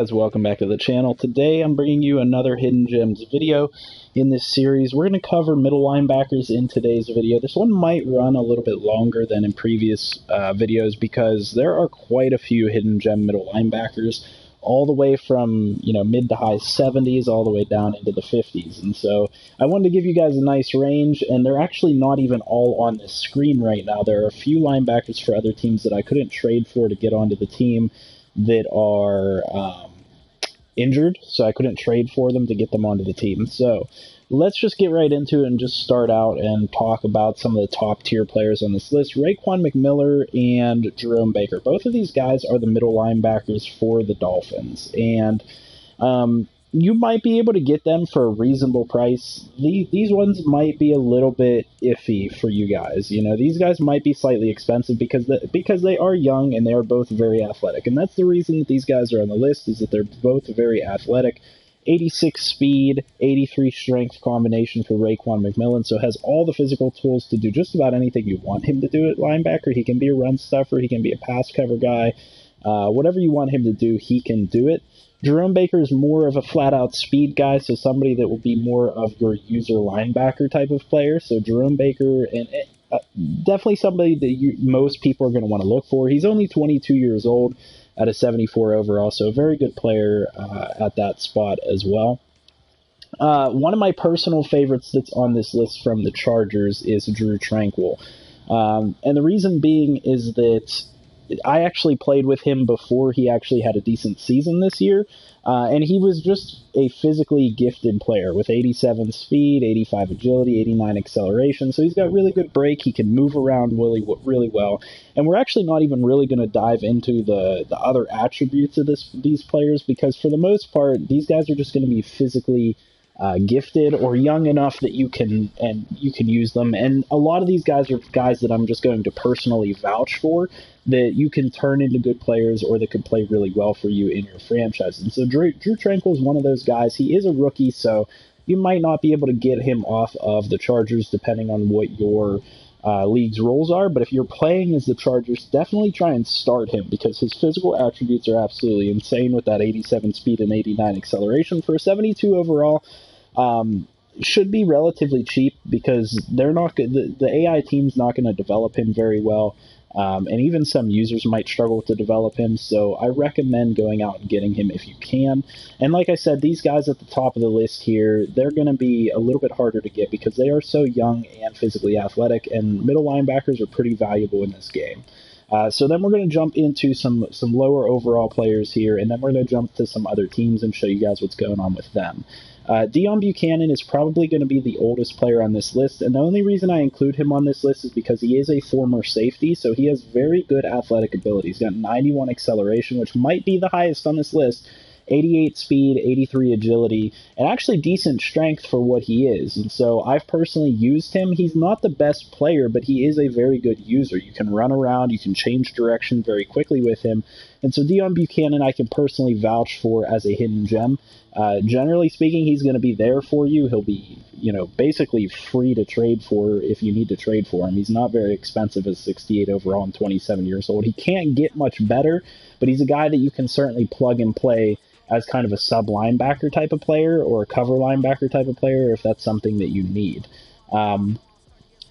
Guys, welcome back to the channel. Today I'm bringing you another Hidden Gems video. In this series, we're going to cover middle linebackers in today's video. This one might run a little bit longer than in previous videos because there are quite a few hidden gem middle linebackers, all the way from mid to high 70s all the way down into the 50s. And so I wanted to give you guys a nice range, and they're actually not even all on this screen right now. There are a few linebackers for other teams that I couldn't trade for to get onto the team that are injured, so I couldn't trade for them to get them onto the team. So let's just get right into it and just start out and talk about some of the top tier players on this list. Raekwon McMillan and Jerome Baker. Both of these guys are the middle linebackers for the Dolphins, and you might be able to get them for a reasonable price. These ones might be a little bit iffy for you guys. These guys might be slightly expensive because they are young and they are both very athletic. And that's the reason that these guys are on the list, is that they're both very athletic. 86 speed, 83 strength combination for Raekwon McMillan, so has all the physical tools to do just about anything you want him to do at linebacker. He can be a run stuffer, he can be a pass cover guy. Whatever you want him to do, he can do it. Jerome Baker is more of a flat-out speed guy, so somebody that will be more of your user linebacker type of player. So Jerome Baker, and definitely somebody that most people are going to want to look for. He's only 22 years old at a 74 overall, so a very good player at that spot as well. One of my personal favorites that's on this list from the Chargers is Drue Tranquill. And the reason being is that I actually played with him before he actually had a decent season this year, and he was just a physically gifted player with 87 speed, 85 agility, 89 acceleration, so he's got really good break. He can move around really well, and we're actually not even really going to dive into the other attributes of these players, because for the most part, these guys are just going to be physically gifted or young enough that you can use them. And a lot of these guys are guys that I'm just going to personally vouch for, that you can turn into good players or that could play really well for you in your franchise. And so Drue Tranquill is one of those guys. He is a rookie, so you might not be able to get him off of the Chargers depending on what your league's rules are, but if you're playing as the Chargers, definitely try and start him, because his physical attributes are absolutely insane with that 87 speed and 89 acceleration. For a 72 overall, should be relatively cheap, because they're not the AI team's not going to develop him very well, and even some users might struggle to develop him, so I recommend going out and getting him if you can. And like I said, these guys at the top of the list here, they're going to be a little bit harder to get because they are so young and physically athletic, and middle linebackers are pretty valuable in this game. So then we're going to jump into some lower overall players here, and then we're going to jump to some other teams and show you guys what's going on with them. Deone Bucannon is probably going to be the oldest player on this list, and the only reason I include him on this list is because he is a former safety, so he has very good athletic ability. He's got 91 acceleration, which might be the highest on this list, 88 speed, 83 agility, and actually decent strength for what he is. And so I've personally used him. He's not the best player, but he is a very good user. You can run around, you can change direction very quickly with him. And so Deone Bucannon I can personally vouch for as a hidden gem. Generally speaking, he's going to be there for you. He'll be, basically free to trade for if you need to trade for him. He's not very expensive as 68 overall and 27 years old. He can't get much better, but he's a guy that you can certainly plug and play as kind of a sub linebacker type of player or a cover linebacker type of player if that's something that you need.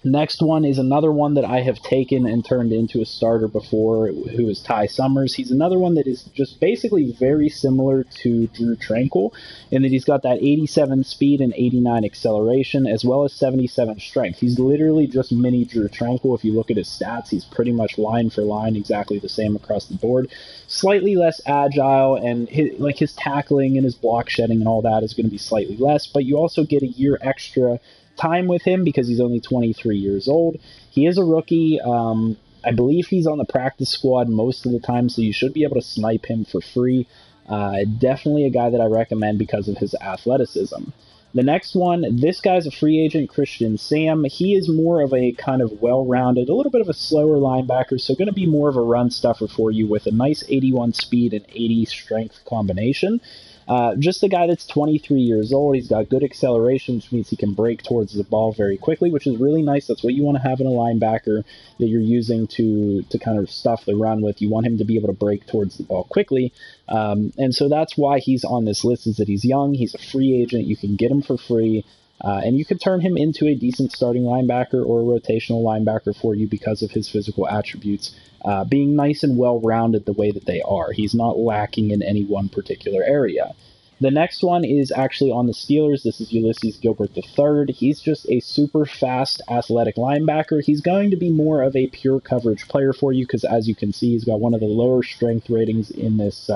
Next one is another one that I have taken and turned into a starter before, who is Ty Summers. He's another one that is just basically very similar to Drue Tranquill in that he's got that 87 speed and 89 acceleration, as well as 77 strength. He's literally just mini Drue Tranquill. If you look at his stats, he's pretty much line for line exactly the same across the board. Slightly less agile, and his tackling and his block shedding and all that is going to be slightly less, but you also get a year extra time with him because he's only 23 years old. He is a rookie. I believe he's on the practice squad most of the time, so you should be able to snipe him for free. Definitely a guy that I recommend because of his athleticism. The next one, this guy's a free agent, Christian Sam. He is more of a kind of well-rounded, a little bit of a slower linebacker, so going to be more of a run stuffer for you with a nice 81 speed and 80 strength combination. Just a guy that's 23 years old. He's got good acceleration, which means he can break towards the ball very quickly, which is really nice. That's what you want to have in a linebacker that you're using to kind of stuff the run with. You want him to be able to break towards the ball quickly. And so that's why he's on this list, is that he's young. He's a free agent. You can get him for free. And you could turn him into a decent starting linebacker or a rotational linebacker for you because of his physical attributes being nice and well-rounded the way that they are. He's not lacking in any one particular area. The next one is actually on the Steelers. This is Ulysses Gilbert III. He's just a super fast, athletic linebacker. He's going to be more of a pure coverage player for you because, as you can see, he's got one of the lower strength ratings in this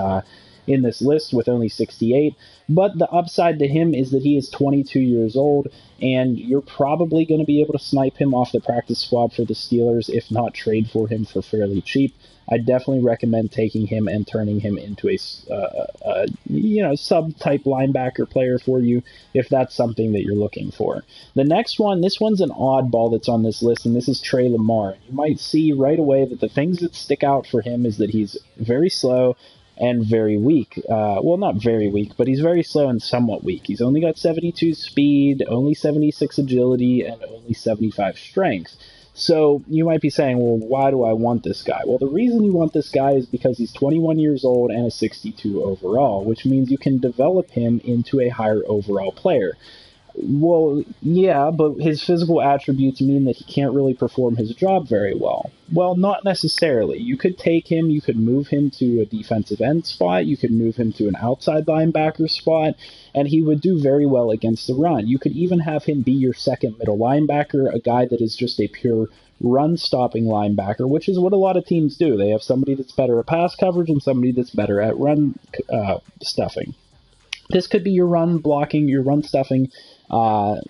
list with only 68. But the upside to him is that he is 22 years old, and you're probably going to be able to snipe him off the practice squad for the Steelers, if not trade for him for fairly cheap. I definitely recommend taking him and turning him into a sub-type linebacker player for you if that's something that you're looking for. The next one, this one's an oddball that's on this list, and this is Trey Lamar. You might see right away that the things that stick out for him is that he's very slow and very weak. Well, not very weak, but he's very slow and somewhat weak. He's only got 72 speed, only 76 agility, and only 75 strength. So you might be saying, well, why do I want this guy? Well, the reason you want this guy is because he's 21 years old and a 62 overall, which means you can develop him into a higher overall player. Well, yeah, but his physical attributes mean that he can't really perform his job very well. Well, not necessarily. You could take him, you could move him to a defensive end spot, you could move him to an outside linebacker spot, and he would do very well against the run. You could even have him be your second middle linebacker, a guy that is just a pure run-stopping linebacker, which is what a lot of teams do. They have somebody that's better at pass coverage and somebody that's better at run stuffing. This could be your run blocking, your run stuffing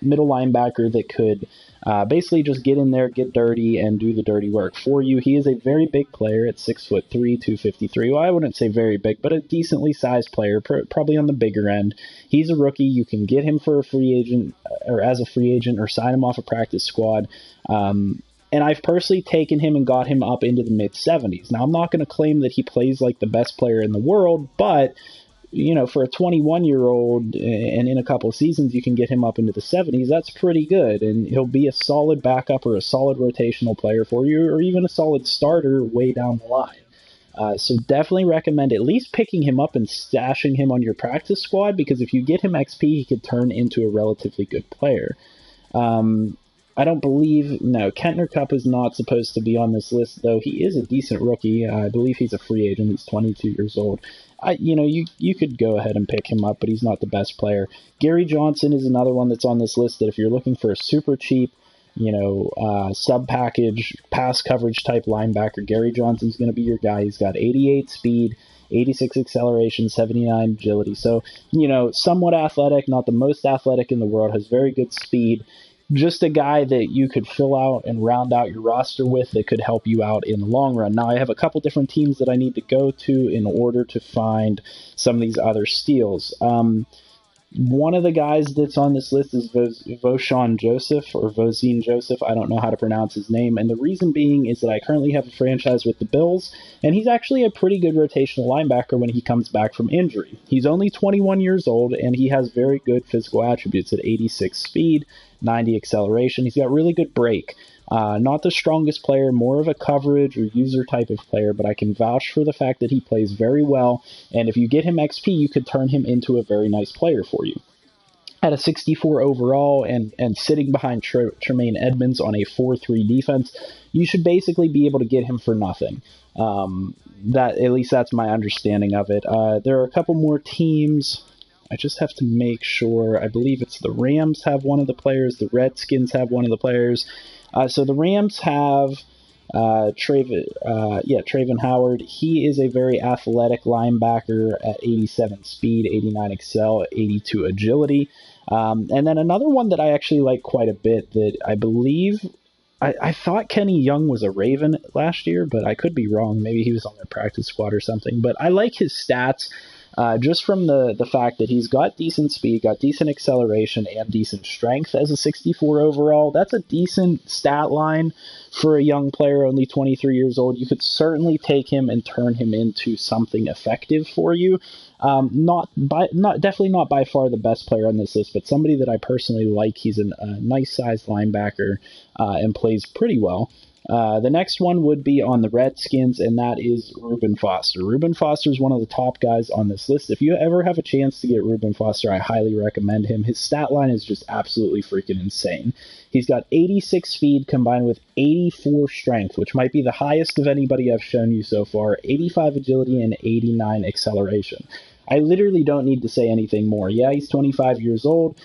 middle linebacker that could basically just get in there, get dirty, and do the dirty work for you. He is a very big player at 6'3", 253. Well, I wouldn't say very big, but a decently sized player, probably on the bigger end. He's a rookie. You can get him for a free agent or as a free agent or sign him off a practice squad. And I've personally taken him and got him up into the mid-70s. Now, I'm not going to claim that he plays like the best player in the world, but for a 21-year-old and in a couple of seasons, you can get him up into the 70s. That's pretty good, and he'll be a solid backup or a solid rotational player for you, or even a solid starter way down the line. So definitely recommend at least picking him up and stashing him on your practice squad, because if you get him XP, he could turn into a relatively good player. I don't believe, no, Kentner Cup is not supposed to be on this list, though he is a decent rookie. I believe he's a free agent. He's 22 years old. You could go ahead and pick him up, but he's not the best player. Gary Johnson is another one that's on this list that if you're looking for a super cheap, sub-package, pass coverage type linebacker, Gary Johnson's going to be your guy. He's got 88 speed, 86 acceleration, 79 agility. So, somewhat athletic, not the most athletic in the world, has very good speed. Just a guy that you could fill out and round out your roster with that could help you out in the long run. Now, I have a couple different teams that I need to go to in order to find some of these other steals. One of the guys that's on this list is Vosean Joseph, or Vosine Joseph. I don't know how to pronounce his name. And the reason being is that I currently have a franchise with the Bills, and he's actually a pretty good rotational linebacker when he comes back from injury. He's only 21 years old, and he has very good physical attributes at 86 speed, 90 acceleration. He's got really good break. Not the strongest player, more of a coverage or user type of player, but I can vouch for the fact that he plays very well, and if you get him XP, you could turn him into a very nice player for you. At a 64 overall and sitting behind Tremaine Edmonds on a 4-3 defense, you should basically be able to get him for nothing. At least that's my understanding of it. There are a couple more teams. I just have to make sure. I believe it's the Rams have one of the players. The Redskins have one of the players. So the Rams have Travon Howard. He is a very athletic linebacker at 87 speed, 89 excel, 82 agility. And then another one that I actually like quite a bit that I believe, I thought Kenny Young was a Raven last year, but I could be wrong. Maybe he was on their practice squad or something. But I like his stats. just from the fact that he's got decent speed, got decent acceleration, and decent strength as a 64 overall. That's a decent stat line for a young player, only 23 years old. You could certainly take him and turn him into something effective for you. Definitely not by far the best player on this list, but somebody that I personally like. He's a nice sized linebacker and plays pretty well. The next one would be on the Redskins, and that is Reuben Foster. Reuben Foster is one of the top guys on this list. If you ever have a chance to get Reuben Foster, I highly recommend him. His stat line is just absolutely freaking insane. He's got 86 speed combined with 84 strength, which might be the highest of anybody I've shown you so far, 85 agility, and 89 acceleration. I literally don't need to say anything more. Yeah, he's 25 years old,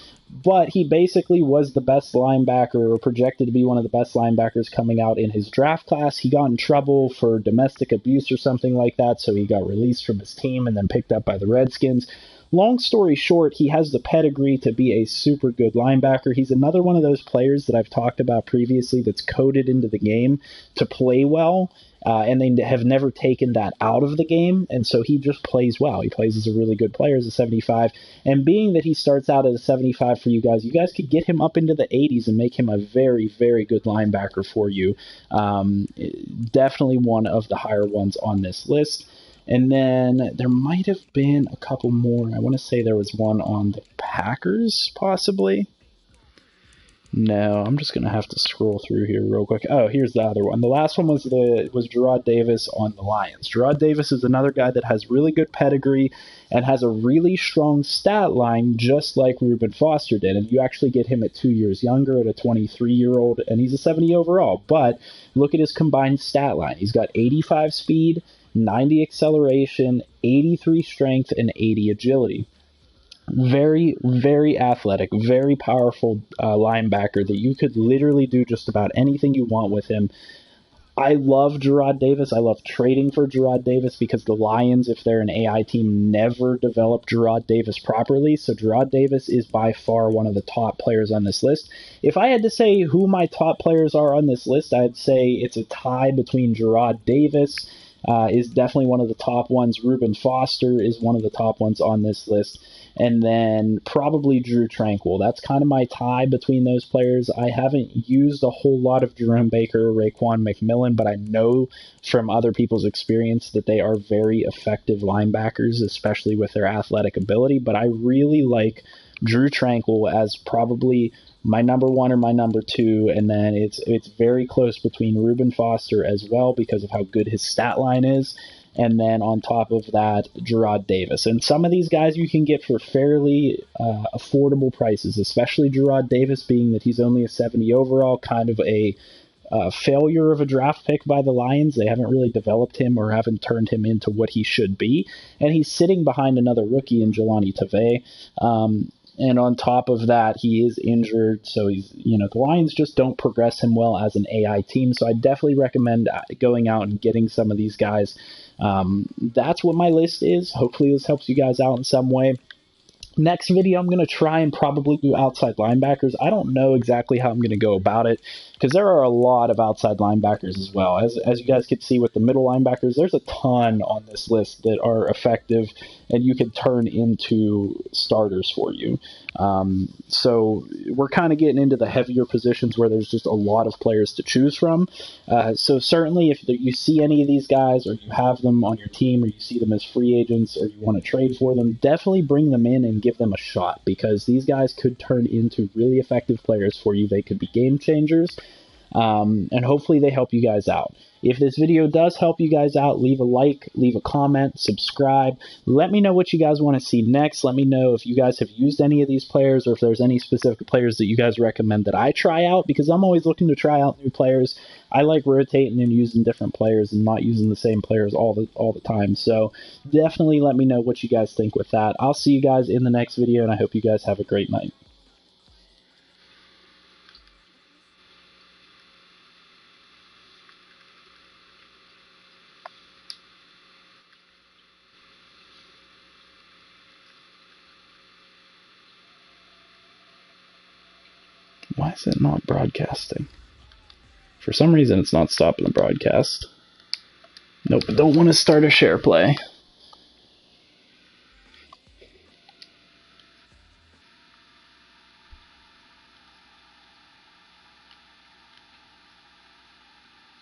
but he basically was the best linebacker, or projected to be one of the best linebackers coming out in his draft class. He got in trouble for domestic abuse or something like that, so he got released from his team and then picked up by the Redskins. Long story short, he has the pedigree to be a super good linebacker. He's another one of those players that I've talked about previously that's coded into the game to play well. And they have never taken that out of the game, and so he just plays well. He plays as a really good player as a 75, and being that he starts out at a 75 for you guys could get him up into the 80s and make him a very, very good linebacker for you. Definitely one of the higher ones on this list. And then there might have been a couple more. I want to say there was one on the Packers, possibly. No, I'm just going to have to scroll through here real quick. Oh, here's the other one. The last one was Jarrad Davis on the Lions. Jarrad Davis is another guy that has really good pedigree and has a really strong stat line, just like Reuben Foster did. And you actually get him at 2 years younger, at a 23-year-old, and he's a 70 overall. But look at his combined stat line. He's got 85 speed, 90 acceleration, 83 strength, and 80 agility. Very, very athletic, very powerful linebacker that you could literally do just about anything you want with him. I love Jarrad Davis. I love trading for Jarrad Davis because the Lions, if they're an AI team, never develop Jarrad Davis properly. So Jarrad Davis is by far one of the top players on this list. If I had to say who my top players are on this list, I'd say it's a tie between Jarrad Davis is definitely one of the top ones. Reuben Foster is one of the top ones on this list. And then probably Drew Tranquil. That's kind of my tie between those players. I haven't used a whole lot of Jerome Baker or Raekwon McMillan, but I know from other people's experience that they are very effective linebackers, especially with their athletic ability. But I really like Drew Tranquil as probably my number one or my number two, and then it's very close between Reuben Foster as well because of how good his stat line is. And then on top of that, Jarrad Davis. And some of these guys you can get for fairly affordable prices, especially Jarrad Davis, being that he's only a 70 overall, kind of a failure of a draft pick by the Lions. They haven't really developed him or haven't turned him into what he should be. And he's sitting behind another rookie in Jelani Tavai. And on top of that, he is injured, so the Lions just don't progress him well as an AI team. So I definitely recommend going out and getting some of these guys. That's what my list is. Hopefully this helps you guys out in some way. Next video, I'm going to try and probably do outside linebackers. I don't know exactly how I'm going to go about it because there are a lot of outside linebackers as well. As you guys can see with the middle linebackers, there's a ton on this list that are effective and you can turn into starters for you. So we're kind of getting into the heavier positions where there's just a lot of players to choose from. So certainly if you see any of these guys or you have them on your team or you see them as free agents or you want to trade for them, definitely bring them in and give them a shot because these guys could turn into really effective players for you. They could be game changers. And hopefully they help you guys out. If this video does help you guys out, leave a like, leave a comment, subscribe. Let me know what you guys want to see next. Let me know if you guys have used any of these players or if there's any specific players that you guys recommend that I try out because I'm always looking to try out new players. I like rotating and using different players and not using the same players all the time. So definitely let me know what you guys think with that. I'll see you guys in the next video and I hope you guys have a great night. Why is it not broadcasting? For some reason, it's not stopping the broadcast. Nope, don't want to start a share play.